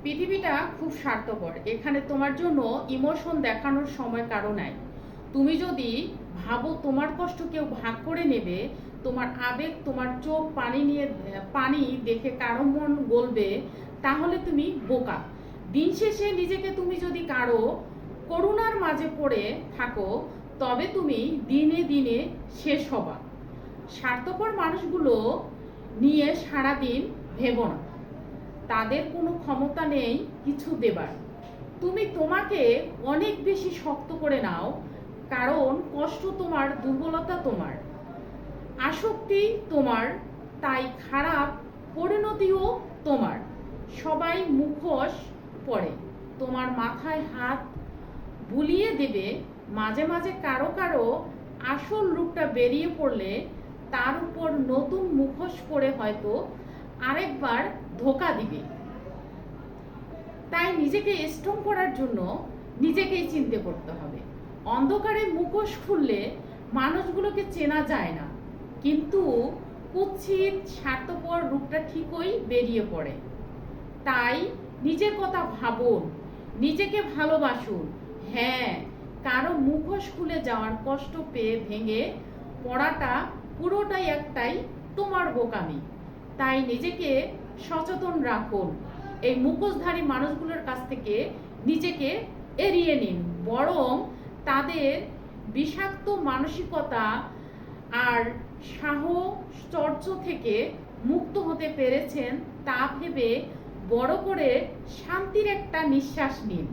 পৃথিবীটা খুব স্বার্থপর। এখানে তোমার জন্য ইমোশন দেখানোর সময় কারো নাই। তুমি যদি ভাবো তোমার কষ্ট কেউ ভাগ করে নেবে, তোমার আবেগ, তোমার চোখ পানি দেখে কারো মন গলবে, তাহলে তুমি বোকা। দিন শেষে নিজেকে তুমি যদি কারো করুণার মাঝে পড়ে থাকো, তবে তুমি দিনে দিনে শেষ হবা। স্বার্থপর মানুষগুলো নিয়ে সারাদিন ভেবো না, তাদের কোনো ক্ষমতা নেই কিছু দেবার। তুমি তোমাকে অনেক বেশি শক্ত করে নাও, কারণ কষ্ট তোমার, দুর্বলতা তোমার, আসক্তি তোমার, তাই খারাপ পরিণতিও তোমার। সবাই মুখোশ পরে তোমার মাথায় হাত বুলিয়ে দেবে। মাঝে মাঝে কারো কারো আসল রূপটা বেরিয়ে পড়লে তার উপর নতুন মুখোশ পরে হয়তো আরেকবার ধোকা দিবে। তাই নিজেকে স্ট্রং করার জন্য নিজেকেই চিনতে করতে হবে। অন্ধকারে মুখোশ খুললে মানুষগুলোকে চেনা যায় না, কিন্তু কুৎসিত স্বার্থপর রূপটা ঠিকই বেরিয়ে পড়ে। তাই নিজের কথা ভাবুন, নিজেকে ভালোবাসুন। হ্যাঁ, কারো মুখোশ খুলে যাওয়ার কষ্ট পেয়ে ভেঙে পড়াটা পুরোটাই একটাই তোমার বোকামি। তাই নিজেকে সচেতন রাখুন। এই মুখোশধারী মানুষগুলোর কাছ থেকে নিজেকে এড়িয়ে নিন, বরং তাদের বিষাক্ত মানসিকতা আর সাহচর্য থেকে মুক্ত হতে পেরেছেন তা ভেবে বড় করে শান্তির একটা নিঃশ্বাস নিন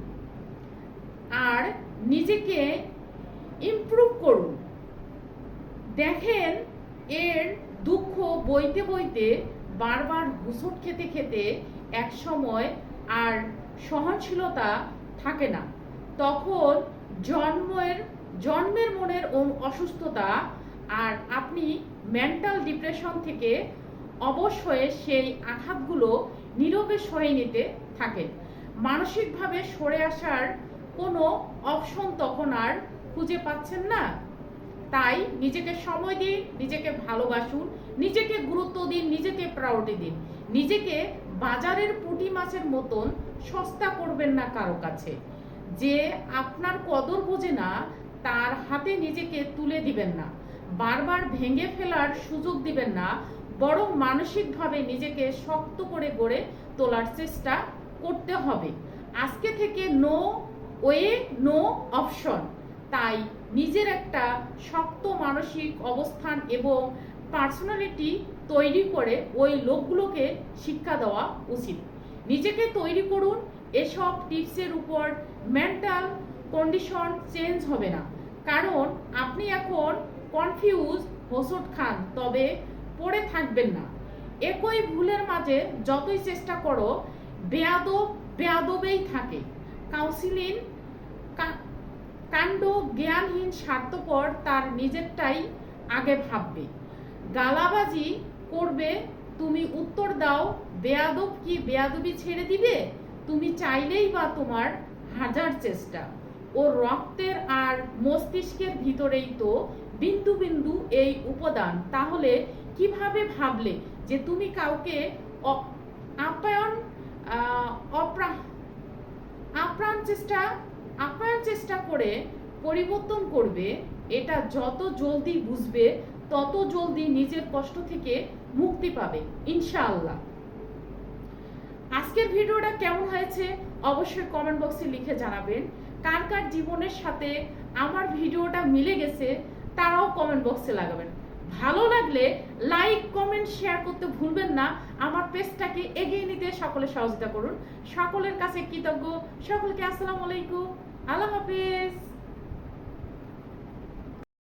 আর নিজেকে ইমপ্রুভ করুন। দেখেন, এর দুঃখ বইতে বইতে বারবার হোঁচট খেতে খেতে এক সময় আর সহনশীলতা থাকে না। তখন জন্মের মনের অসুস্থতা, আর আপনি মেন্টাল ডিপ্রেশন থেকে অবশ হয়ে সেই আঘাতগুলো নীরবে সয়ে নিতে থাকেন। মানসিকভাবে সরে আসার কোনো অপশন তখন আর খুঁজে পাচ্ছেন না। তাই নিজেকে সময় দিন, নিজেকে ভালোবাসুন, নিজেকে গুরুত্ব দিন, নিজেকে প্রায়োরিটি দিন। নিজেকে বাজারের পুঁটি মাছের মতন সস্তা করবেন না কারো কাছে। যে আপনার কদর বোঝে না, তার হাতে নিজেকে তুলে দিবেন না। বারবার ভেঙে ফেলার সুযোগ দিবেন না, বরং মানসিকভাবে নিজেকে শক্ত করে গড়ে তোলার চেষ্টা করতে হবে। আজকে থেকে নো ওয়ে, নো অপশন। তাই নিজের একটা শক্ত মানসিক অবস্থান এবং পার্সোনালিটি তৈরি করে ওই লোকগুলোকে শিক্ষা দেওয়া উচিত। নিজেকে তৈরি করুন। এসব টিপসের উপর মেন্টাল কন্ডিশন চেঞ্জ হবে না, কারণ আপনি এখন কনফিউজ হোঁচট খান, তবে পড়ে থাকবেন না। একই ভুলের মাঝে যতই চেষ্টা করো, বেয়াদবেই থাকে। কাউন্সিলিং কাণ্ড জ্ঞানহীন স্বার্থপর তার নিজেরটাই আগে ভাববে। গালাবাজি করবে, তুমি উত্তর দাও, বেয়াদব কি বেয়াদবি ছেড়ে দিবে? তুমি চাইলেই বা তোমার হাজার চেষ্টা। ও রক্তের আর মস্তিষ্কের ভিতরেই তো বিন্দু বিন্দু এই উপাদান। তাহলে কিভাবে ভাবলে যে তুমি কাউকে আপ্রাণ চেষ্টা করে পরিবর্তন করবে? এটা যত জলদি বুঝবে, তত জলদি নিজের কষ্ট থেকে মুক্তি পাবে ইনশাআল্লাহ। আজকের ভিডিওটা কেমন হয়েছে অবশ্যই কমেন্ট বক্সে লিখে জানাবেন। কার কার জীবনের সাথে আমার ভিডিওটা মিলে গেছে তারাও কমেন্ট বক্সে লাগাবেন। ভালো লাগলে লাইক, কমেন্ট, শেয়ার করতে ভুলবেন না। আমার পেজটাকে এগিয়ে নিতে সকলে সহযোগিতা করুন। সকলের কাছে কৃতজ্ঞ। সকলকে আসসালামু আলাইকুম, আল্লাহ হাফেজ।